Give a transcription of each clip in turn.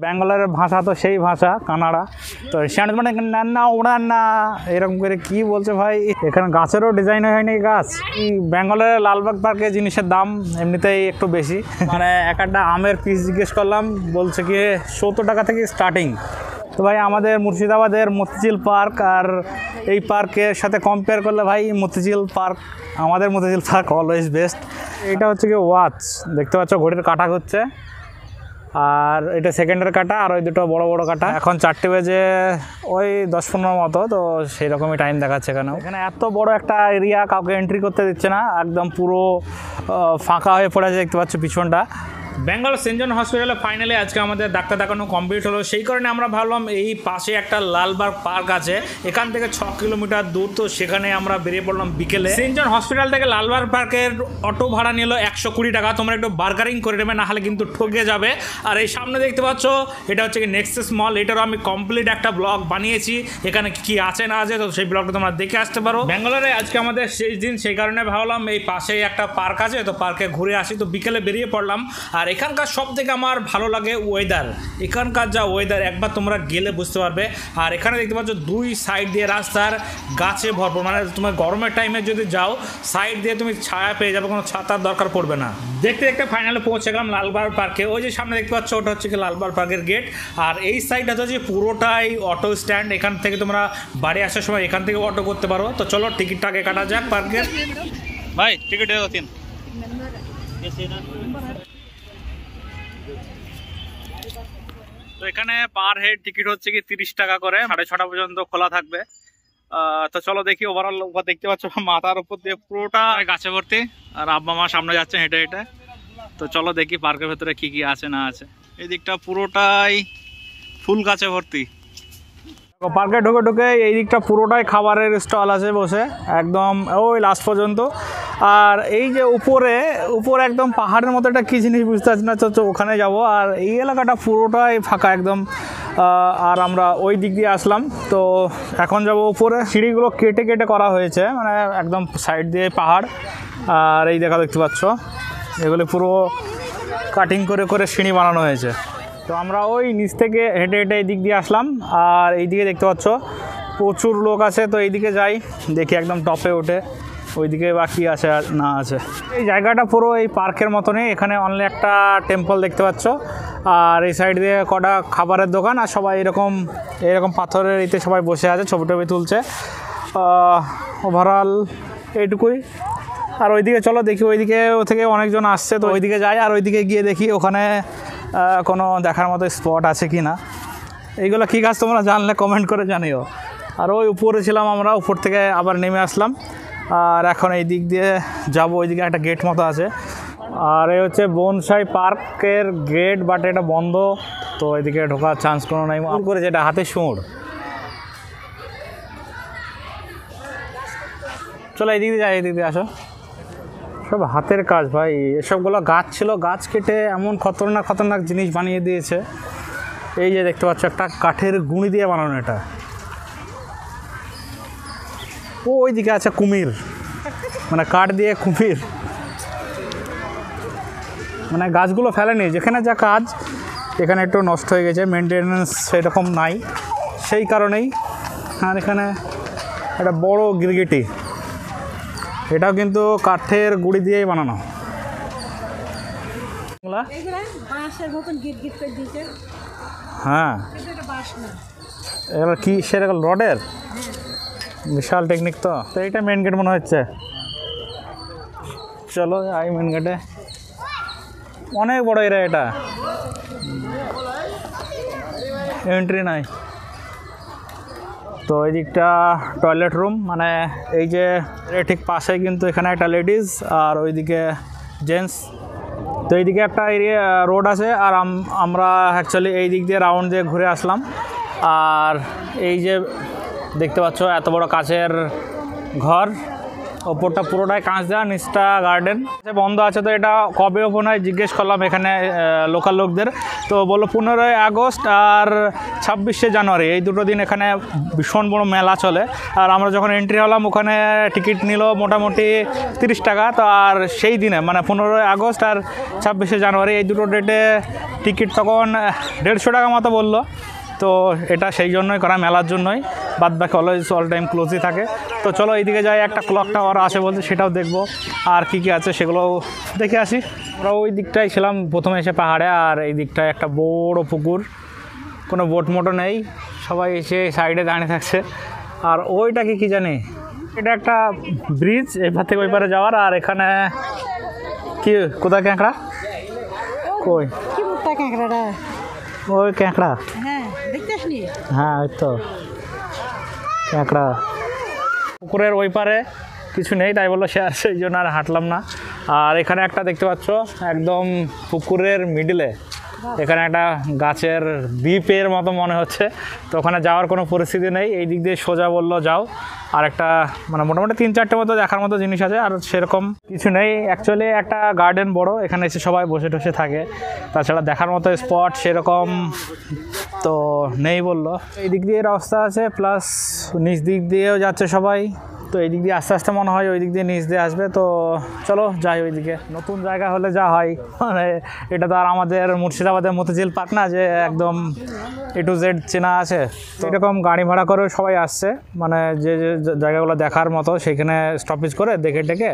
ব্যাঙ্গালোরের ভাষা তো সেই ভাষা কানাড়া। তো স্যান্ড মানে না ওড়ান না এরকম করে কি বলছে ভাই। এখানে গাছেরও ডিজাইন হয়নি গাছ। এই ব্যাঙ্গালোরের লালবাগ পার্কে জিনিসের দাম এমনিতেই একটু বেশি। মানে একটা আমের পিস জিজ্ঞেস করলাম, বলছে কি 70 টাকা থেকে স্টার্টিং। তো ভাই আমাদের মুর্শিদাবাদের মতিঝিল পার্ক আর এই পার্কের সাথে কম্পেয়ার করলে ভাই মতিঝিল পার্ক, আমাদের মতিঝিল পার্ক অলওয়েজ বেস্ট। এটা হচ্ছে কি ওয়াচ, দেখতে পাচ্ছ ঘড়ির কাঁটা ঘুরছে, আর এটা সেকেন্ডের কাঁটা, আর ওই দুটো বড় বড় কাঁটা। এখন 4টে বেজে ওই 10-15 মতো, তো সেই রকমই টাইম দেখাচ্ছে। এখানে এত বড় একটা এরিয়া কাউকে এন্ট্রি করতে দিচ্ছে না, একদম পুরো ফাঁকা হয়ে পড়েছে, দেখতে পাচ্ছ পিছনটা। ব্যাঙ্গালোর সেন্ট জন হসপিটালে ফাইনালি আজকে আমাদের ডাক্তার দেখানো কমপ্লিট হলো। সেই কারণে আমরা ভাবলাম এই পাশে একটা লালবাগ পার্ক আছে, এখান থেকে 6 কিলোমিটার দূর, তো সেখানে আমরা বেরিয়ে পড়লাম বিকেলে। সেন্ট জন হসপিটাল থেকে লালবাগ পার্কের অটো ভাড়া নিল 120 টাকা। তোমরা একটু বার্গারিং করে নেবে, না হলে কিন্তু ঠকে যাবে। আর এই সামনে দেখতে পাচ্ছ এটা হচ্ছে কি নেক্সাস মল, এটারও আমি কমপ্লিট একটা ব্লগ বানিয়েছি, এখানে কি আছে না আছে, তো সেই ব্লগটা তোমরা দেখে আসতে পারো। ব্যাঙ্গালোরে আজকে আমাদের শেষ দিন, সেই কারণে ভাবলাম এই পাশেই একটা পার্ক আছে, তো পার্কে ঘুরে আসি। তো বিকেলে বেরিয়ে পড়লাম। আর এখানকার সব থেকে আমার ভালো লাগে ওয়েদার, এখানকার যা ওয়েদার একবার তোমরা গেলে বুঝতে পারবে। আর এখানে দেখতে পাচ্ছ দুই সাইড দিয়ে রাস্তার গাছে ভরপুর, মানে তোমার গরমের টাইমে যদি যাও সাইড দিয়ে তুমি ছায়া পেয়ে যাবে, কোনো ছাতার দরকার পড়বে না। দেখতে দেখতে ফাইনালে পৌঁছে গেলাম লালবাগ পার্কে। ওই যে সামনে দেখতে পাচ্ছ ওটা হচ্ছে কি লালবাগ পার্কের গেট, আর এই সাইডটা হচ্ছে পুরোটাই অটো স্ট্যান্ড। এখান থেকে তোমরা বাড়ি আসার সময় এখান থেকে অটো করতে পারো। তো চলো টিকিটটা আগে কাটা যাক পার্কের। ভাই টিকিট দিন। তো এখানে পার হেড টিকিট হচ্ছে কি 30 টাকা করে, 6:30 পর্যন্ত খোলা থাকবে। তো চলো দেখি ওভারঅল। দেখতে পাচ্ছ মাথার উপর দিয়ে পুরোটা গাছে ভর্তি, আর আব্বা মা সামনে যাচ্ছে হেঁটে হেঁটে। তো চলো দেখি পার্কের ভেতরে কি কি আছে না আছে। এই দিকটা পুরোটাই ফুল গাছে ভর্তি। পার্কে ঢুকে ঢুকে এই দিকটা পুরোটাই খাবারের স্টল আছে বসে একদম ওই লাস্ট পর্যন্ত। আর এই যে উপরে একদম পাহাড়ের মতো একটা কী জিনিস বুঝতে পারছি না, তো ওখানে যাব। আর এই এলাকাটা পুরোটাই ফাঁকা একদম। আর আমরা ওই দিক দিয়ে আসলাম, তো এখন যাব উপরে। সিঁড়িগুলো কেটে কেটে করা হয়েছে, মানে একদম সাইড দিয়ে পাহাড়। আর এই দেখতে পাচ্ছ এগুলো পুরো কাটিং করে করে সিঁড়ি বানানো হয়েছে। তো আমরা ওই নিচ থেকে হেঁটে হেঁটে এই দিক দিয়ে আসলাম। আর এই দিকে দেখতে পাচ্ছ প্রচুর লোক আছে, তো এইদিকে যাই দেখি একদম টপে ওঠে ওইদিকে বা কী আছে আর না আছে। এই জায়গাটা পুরো এই পার্কের মতনই, এখানে অনলি একটা টেম্পল দেখতে পাচ্ছ, আর এই সাইড দিয়ে কটা খাবারের দোকান, আর সবাই এরকম পাথরের ইতে সবাই বসে আছে, ছবি টবি তুলছে। ওভারঅল এইটুকুই। আর ওইদিকে চলো দেখি, ওইদিকে থেকে অনেকজন আসছে, তো ওইদিকে যাই। আর ওইদিকে গিয়ে দেখি ওখানে কোনো দেখার মতো স্পট আছে কি না। এইগুলো কী গাছ তোমরা জানলে কমেন্ট করে জানিও। আর ওই উপরে ছিলাম আমরা, উপর থেকে আবার নেমে আসলাম। আর এখন এই দিক দিয়ে যাবো, ওইদিকে একটা গেট মতো আছে। আর এই হচ্ছে বনসাই পার্কের গেট, বাট এটা বন্ধ, তো এদিকে ঢোকার চান্স কোনো নাই। মনে করে যেটা হাতে সুঁড়। চলো এই দিক দিয়ে যাই, এই দিক দিয়ে আসো। সব হাতের কাজ ভাই, এসবগুলো গাছ ছিল, গাছ কেটে এমন খতরনাক জিনিস বানিয়ে দিয়েছে। এই যে দেখতে পাচ্ছ একটা কাঠের গুঁড়ি দিয়ে বানানো, এটা ওই দিকে আছে কুমির, মানে কাঠ দিয়ে কুমির, মানে গাছগুলো ফেলেনি, যেখানে যা কাজ এখানে একটু নষ্ট হয়ে গেছে, মেনটেনেন্স সেরকম নাই, সেই কারণেই। আর এখানে একটা বড় গিরগিটি, এটাও কিন্তু কাঠের গুঁড়ি দিয়েই বানানো। হ্যাঁ, এবার কি সেরকম রডের বিশাল টেকনিক। তো এইটা মেন গেট মনে হচ্ছে। চলো আই মেন গেটে, অনেক বড় এরিয়া, এটা এন্ট্রি নাই। তো এই দিকটা টয়লেট রুম, মানে এই যে ঠিক পাশে কিন্তু এখানে একটা লেডিস আর ওইদিকে জেন্টস। তো এইদিকে একটা এরিয়া রোড আছে, আর আমরা অ্যাকচুয়ালি এই দিক দিয়ে রাউন্ড দিয়ে ঘুরে আসলাম। আর এই যে দেখতে পাচ্ছ এত বড় কাচের ঘর, ওপরটা পুরোটাই কাঁচ দেওয়া, নিচটা গার্ডেন বন্ধ আছে। তো এটা কবে ওপেন হয় জিজ্ঞেস করলাম এখানে লোকাল লোকদের, তো বললো 15ই আগস্ট আর 26শে জানুয়ারি, এই দুটো দিন এখানে ভীষণ বড় মেলা চলে। আর আমরা যখন এন্ট্রি হলাম ওখানে টিকিট নিল মোটামুটি 30 টাকা। তো আর সেই দিনে মানে 15ই আগস্ট আর 26শে জানুয়ারি এই দুটো ডেটে টিকিট তখন 150 টাকা মতো বললো। তো এটা সেই জন্যই করা, মেলার জন্যই, বাদ বাকি অল টাইম ক্লোজই থাকে। তো চলো এইদিকে যাই, একটা ক্লক টাওয়ার আছে বলছে, সেটাও দেখবো, আর কি কি আছে সেগুলো দেখে আসি। আমরা ওই দিকটাই ছিলাম প্রথমে এসে পাহাড়ে, আর এই দিকটায় একটা বড় পুকুর, কোনো বোট মোটো নেই, সবাই এসে সাইডে দাঁড়িয়ে থাকছে। আর ওইটা কি জানি, এটা একটা ব্রিজ এপার থেকে ওই পারে যাওয়ার। আর এখানে কি কোথায় ক্যাঁকড়া, কই ক্যাঁকড়াটা, ওই ক্যাঁকড়া, হ্যাঁ ওই তো ক্যাঁকড়া। পুকুরের ওই পারে কিছু নেই, তাই বললো সে, সেই জন্য আর হাঁটলাম না। আর এখানে একটা দেখতে পাচ্ছ একদম পুকুরের মিডিলে, এখানে একটা গাছের দ্বীপের মতো মনে হচ্ছে। তো ওখানে যাওয়ার কোনো পরিস্থিতি নেই, এই দিক দিয়ে সোজা বললো যাও। আর একটা মানে মোটামুটি 3-4টে মতো দেখার মতো জিনিস আছে, আর সেরকম কিছু নেই। অ্যাকচুয়ালি একটা গার্ডেন বড়, এখানে এসে সবাই বসে টসে থাকে, তাছাড়া দেখার মতো স্পট সেরকম তো নেই বললো। এই দিক দিয়ে রাস্তা আছে, প্লাস নিচ দিক দিয়েও যাচ্ছে সবাই। তো এই দিক দিয়ে আস্তে আস্তে মনে হয় ওই দিক দিয়ে নিচ দিয়ে আসবে। তো চলো যাই ওই দিকে। নতুন জায়গা হলে যা হয়, মানে এটা তো আর আমাদের মুর্শিদাবাদের মতিঝিল পার্ক না যে একদম A to Z চেনা আছে। তো এরকম গাড়ি ভাড়া করে সবাই আসছে, মানে যে যে জায়গাগুলো দেখার মতো সেখানে স্টপেজ করে দেখে টেকে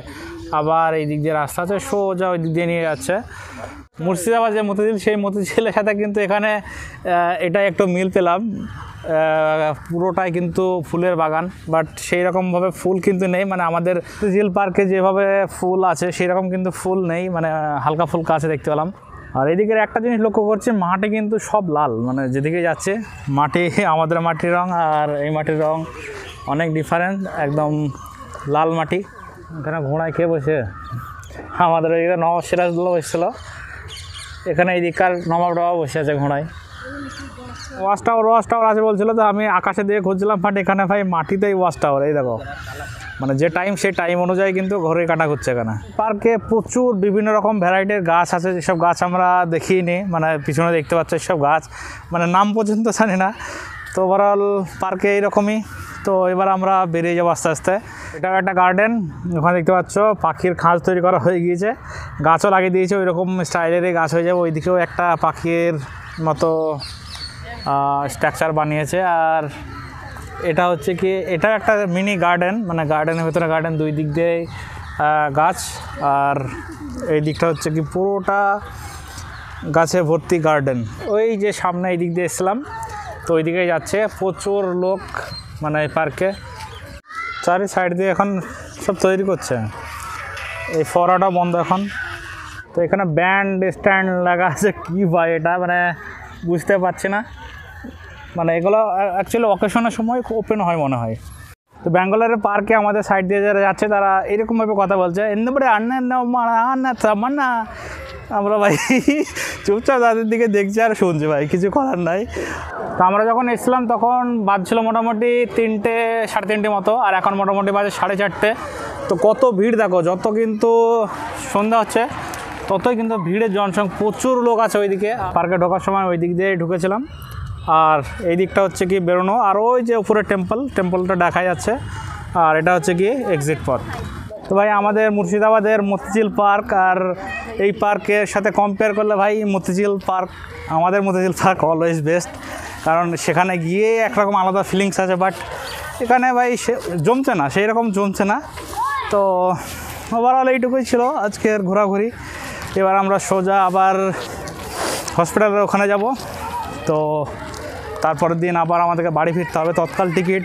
আবার এই দিক দিয়ে রাস্তা আছে, সোজা ওই দিক দিয়ে নিয়ে যাচ্ছে। মুর্শিদাবাদ যে মতিঝিল, সেই মতিঝিলের সাথে কিন্তু এখানে এটাই একটু মিল পেলাম, পুরোটাই কিন্তু ফুলের বাগান, বাট সেই রকমভাবে ফুল কিন্তু নেই। মানে আমাদের মতিঝিল পার্কে যেভাবে ফুল আছে সেই রকম কিন্তু ফুল নেই, মানে হালকা ফুলকা আছে দেখতে পেলাম। আর এদিকের একটা জিনিস লক্ষ্য করছি, মাটি কিন্তু সব লাল, মানে যেদিকে যাচ্ছে মাটি, আমাদের মাটির রং আর এই মাটির রং অনেক ডিফারেন্ট, একদম লাল মাটি। এখানে ঘোড়ায় কে বসে, আমাদের ওইদিকে নবাব সিরাজদৌল্লা বসেছিলো, এখানে এই দিককার নবাবরাও বসে আছে ঘোড়ায়। ওয়াচ টাওয়ার আছে বলছিল, তো আমি আকাশে দিয়ে খুঁজছিলাম, বাট এখানে ভাই মাটিতেই ওয়াচ টাওয়ার। এই দেখো, মানে যে টাইম সেই টাইম অনুযায়ী কিন্তু ঘরে কাটা ঘুরছে এখানে। পার্কে প্রচুর বিভিন্ন রকম ভ্যারাইটির গাছ আছে, যেসব গাছ আমরা দেখিনি, মানে পিছনে দেখতে পাচ্ছ এসব গাছ, মানে নাম পর্যন্ত জানি না। তো ওভারঅল পার্কে এইরকমই। তো এবার আমরা বেরিয়ে যাবো আস্তে আস্তে। এটাও একটা গার্ডেন, ওখানে দেখতে পাচ্ছ পাখির খাঁজ তৈরি করা হয়ে গিয়েছে, গাছও লাগিয়ে দিয়েছে, ওই রকম স্টাইলেরই গাছ হয়ে যাবে। ওইদিকেও একটা পাখির মতো স্ট্রাকচার বানিয়েছে। আর এটা হচ্ছে কি, এটা একটা মিনি গার্ডেন, মানে গার্ডেনের ভেতরে গার্ডেন, দুই দিক দিয়ে গাছ, আর এই দিকটা হচ্ছে কি পুরোটা গাছে ভর্তি গার্ডেন। ওই যে সামনে এই দিক দিয়ে এসলাম, তো ওই দিকেই যাচ্ছে প্রচুর লোক, মানে এই পার্কে চারি সাইড দিয়ে এখন সব তৈরি করছে। এই ফোয়ারাটাও বন্ধ এখন। তো এখানে ব্যান্ড স্ট্যান্ড লাগা আছে, কী ভাই এটা মানে বুঝতে পারছি না, মানে এগুলো অ্যাকচুয়ালি অকেশনের সময় ওপেন হয় মনে হয়। তো ব্যাঙ্গালোরের পার্কে আমাদের সাইড দিয়ে যারা যাচ্ছে তারা এরকমভাবে কথা বলছে, এমনি আন্না। আমরা ভাই চুপচাপ তাদের দিকে দেখছি আর শুনছি, ভাই কিছু করার নাই। তো আমরা যখন এসলাম তখন বাজছিল মোটামুটি 3টে 3:30 মতো, আর এখন মোটামুটি বাজে 4:30। তো কত ভিড় দেখো, যত কিন্তু সন্ধ্যা হচ্ছে ততই কিন্তু ভিড়ের জনসংখ্যা, প্রচুর লোক আছে ওইদিকে। পার্কে ঢোকার সময় ওই দিক দিয়ে ঢুকেছিলাম, আর এই দিকটা হচ্ছে কি বেরোনো, আর ওই যে উপরে টেম্পলটা দেখা যাচ্ছে, আর এটা হচ্ছে কি এক্সিট পথ। তো ভাই আমাদের মুর্শিদাবাদের মতিঝিল পার্ক আর এই পার্কের সাথে কম্পেয়ার করলে ভাই আমাদের মতিঝিল পার্ক অলওয়েজ বেস্ট, কারণ সেখানে গিয়ে একরকম আলাদা ফিলিংস আছে, বাট এখানে ভাই জমছে না, সেই রকম জমছে না। তো ওভারঅল এইটুকুই ছিল আজকের ঘোরাঘুরি। এবার আমরা সোজা আবার হসপিটালের ওখানে যাব। তো তারপরের দিন আবার আমাদেরকে বাড়ি ফিরতে হবে। তৎকাল টিকিট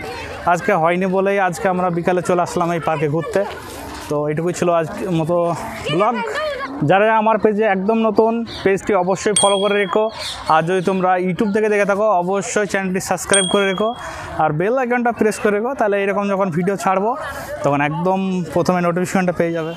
আজকে হয়নি বলেই আজকে আমরা বিকালে চলে আসলাম এই পার্কে ঘুরতে। তো এইটুকুই ছিল আজকের মতো ব্লগ। যারা আমার পেজে একদম নতুন, পেজটি অবশ্যই ফলো করে রেখো, আর যদি তোমরা ইউটিউব থেকে দেখে থাকো অবশ্যই চ্যানেলটি সাবস্ক্রাইব করে রেখো, আর বেল আইকনটা প্রেস করে রেখো, তাহলে এরকম যখন ভিডিও ছাড়বো তখন একদম প্রথমে নোটিফিকেশনটা পেয়ে যাবে।